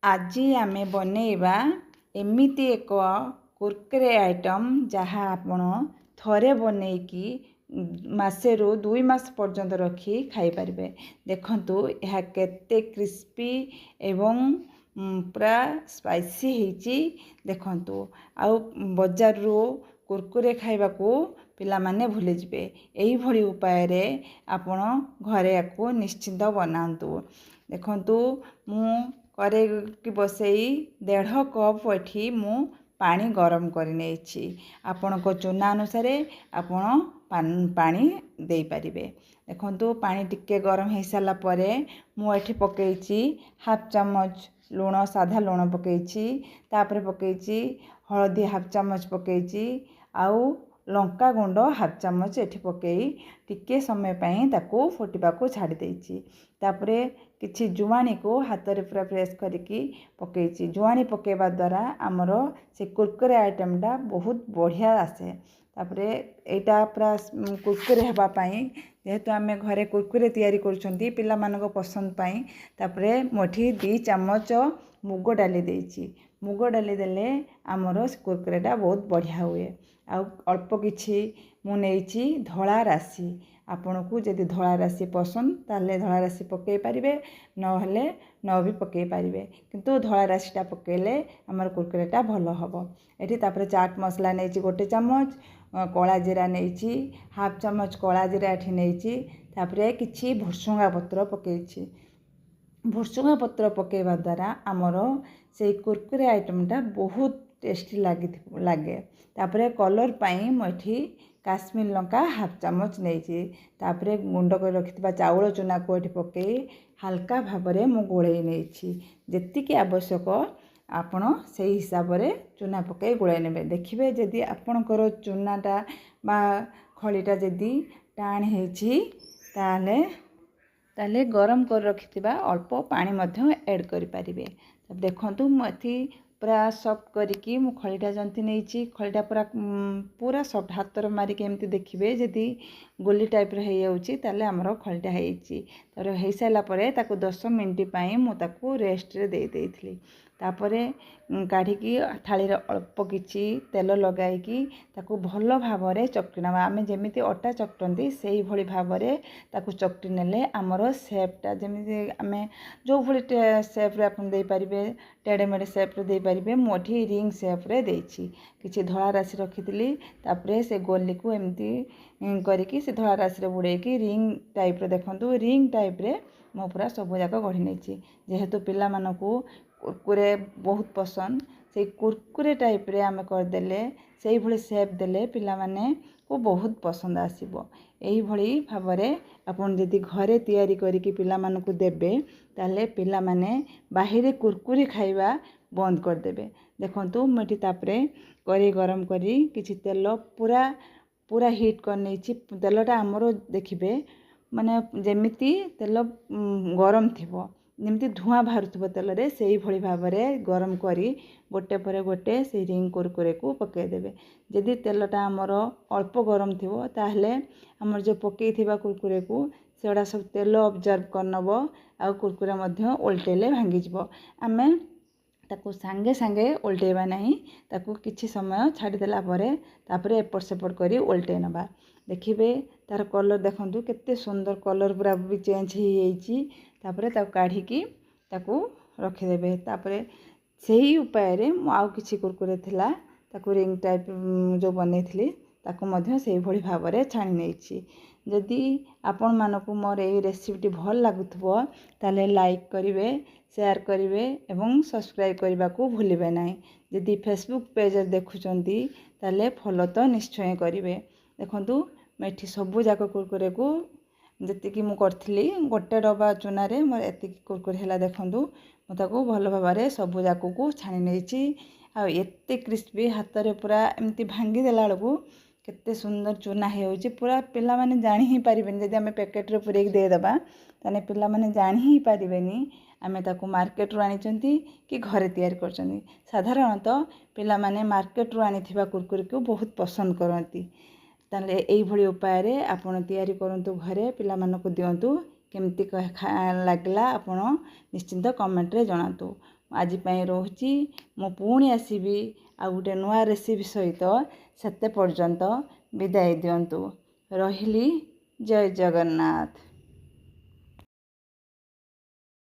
आज आमे बनेइबा एमिति एक कुरकुरे आइटम जहाँ आपण थरे बनेइकी मासे रु 2 मास पर्यंत रखी खाई परिबे। देखंतु यह केते क्रिस्पी एवं पूरा स्पाइसी हेची। देखंतु आउ बाजार रु कुरकुरे खाइबा को पिला माने भूले जिबे। एही भली उपाय रे आपण घरे याकू निश्चिंत बनांतु। देखंतु मु करे कि बसई 1.5 कप एठी मु पानी गरम कर नेछि। आपण को चूना अनुसार आपण पानी दे परिबे। देखंतु पानी टिके गरम हे साला परे मु एठी पकेइछि हाफ चम्मच लूण, साधा लूण पकेइछि। तापरे पकेइछि हळदी हाफ चम्मच पकेइछि। आउ लंका गुंड हाफ चम्मच एठी पकेई टिके समय पई ताकू फुटिबा को छाडी देछि। तापरे किछि जुवानी को हाथ रे पूरा प्रेस करके पकेइछि। जुवानी पकेबा द्वारा हमर से कुरकुरे आइटम टा बहुत बढ़िया आसे। तापरे एटा पूरा कुरकुरे हेबा पई जेहेतु आमे घरे कुरकुरे तैयारी करछंती पिला मानको पसंद पई तापरे मोठी 2 चम्मच मुग डाली देछि। मुग डाली देले हमर कुरकुरेटा बहुत बढ़िया हुए। आ अल्प किछि मु नेछि धळा राशि। आपण को जदि धळा राशि पसंद ताले धळा राशि पकेई परिबे, न हले न भी पकेई परिबे, किंतु धळा राशिटा पकेले हमर कुरकुरेटा भलो हबो। एठी तापरे चाट मसला नेछि 1 चम्मच, कला जीरा नेछि हाफ चम्मच, कला जीरा एठी नेछि। तापरे किछि भुसुंगा पत्र पकेइछि। भुसुंगा पत्र पकेबा द्वारा हमर से कुरकुरे आइटमटा बहुत टेस्टी लागे। तापरे कलर पाई मठी काश्मीर लंका हाफ चम्मच नेछि। तापरे गुंड कर रखितबा चाउल चूना को एठी पकेई हल्का भाबरे मु गोळेई नेछि। जेतिकी आवश्यक आपण सेही हिसाब रे चूना पकेई गोळेई नेबे। देखिबे जदि आपणकर चूनाटा बा खळीटा जदि टाण हेछि ताले गरम कर रखितबा अल्प पानी मध्य ऐड करि परिबे। तब देखंतु मथि पूरा सॉफ्ट करिकी मु खळीटा जंती नेछि। खळीटा पूरा सॉफ्ट हाथ मारिक एमती देखिबे जदि गोली टाइप रे हे जाउची ताले हमरो खळीटा हेछि। तर हे साला परे ताको 10 मिनिट पई मु ताको रेस्ट रे दे देइथली। तापरे काढिकी थाली रे अल्प किछि तेल लगाइकी ताको भलो भाबरे चकटी नबा। आमे जेमिति अटा चकटंती सेही भली भाबरे ताको चकटी नेले हमरो शेपटा जेमिति आमे जो भली शेप रे आपन देइ परिबे, टेडे मेडे शेप रे देइ परिबे। मोठी रिंग शेप रे देछि। किछि धळा राशि रखितली तापरे से गोली को एमती करिकी से धळा राशि रे बुडेकी रिंग टाइप रे देखंतु रिंग टाइप रे मो पूरा सब जाक गढी नेछि। जेहेतु पिला मानको कुरकुरे बहुत पसंद से कुरकुरे टाइप रे आमे कर देले सेही भली शेप देले पिला माने को बहुत पसंद आसीबो। एही भली भाबरे आपन जदि घरे तैयारी करिकी पिला मानको देबे ताले पिला माने बाहिरे कुरकुरे खाइबा बंद कर देबे। देखंतु मठी तापरे करी गरम करी किछि तेल पूरा हीट कर नेछि। तेलटा हमरो देखिबे माने जेमिति तेल गरम थिबो, जेमिति धुआं बाहरुथबो तेल रे सेही भली भाबरे गरम करी गोटे परे गोटे से रिंग कुरकुरे को पके देबे। जदि तेलटा हमरो अल्प गरम थिबो ताहले हमर जो पकेई थिबा कुरकुरे को सेडा सब तेल ऑब्जर्व करनबो आ कुरकुरे मध्य उल्टेले भांगी जिवो। आमे ताको सांगे सांगे उल्टेबा नहीं, ताको किछि समय छाडी देला परे तापरे एपट सेपट करी उल्टे नबा। देखिबे तार कलर देखंतु केते सुंदर कलर पूरा भी चेंज हो जाइछि। तापरे ताको काढिकी ताको रखि देबे। तापरे सेही उपाय रे मु आउ किछि कुरकुरे थिला ताको रिंग टाइप जो बनेइथिली ताको मध्य सेही भली भाबरे छाणी नेछि। जदि आपण मानको मोर एही रेसिपीटी भल लागुथबो ताले लाइक करिवे, शेयर करिवे एवं सब्सक्राइब करबा को भूलिबे नाही। जदि फेसबुक पेज रे देखुचंती ताले फॉलो तो निश्चय करिवे। देखंतु मेठी सबु जाक कुरकुरे को जतिकी मु करथिली गोटे डबा चूना रे मोर एतिकी कुरकुरे हैला। देखंतु मु ताको भलो भाबरे सबु जाक को छाणी नेछि। आ एते क्रिस्पी हाथ रे पूरा एमती भांगी देला लकु केते सुंदर चूना हे होछि। पूरा पिला माने जानि ही परिबेनी जदि आमे पैकेट रे पुरेक दे दबा ताने पिला माने जानि ही परिबेनी आमे ताको मार्केट रु आनिचंती कि घरे तैयार करचंती। साधारणतः पिला माने मार्केट रु आनिथिबा कुरकुरे को बहुत पसंद करंती। ताले एही भली उपाय रे आपण तैयारी करंतु घरे पिला मानको दियंतु। केमती लागला आपण निश्चिंत कमेंट रे जणातु। ଆଜି ପାଇଁ ରହୁଛି। ମୁଁ ପୁଣି ଆସିବି ଆଉ ଗୋଟେ ନୂଆ ରେସିପି ସହିତ। ସେତେ ପର୍ଯ୍ୟନ୍ତ ବିଦାୟ ଦିଅନ୍ତୁ। ରହିଲି। ଜୟ ଜଗନ୍ନାଥ।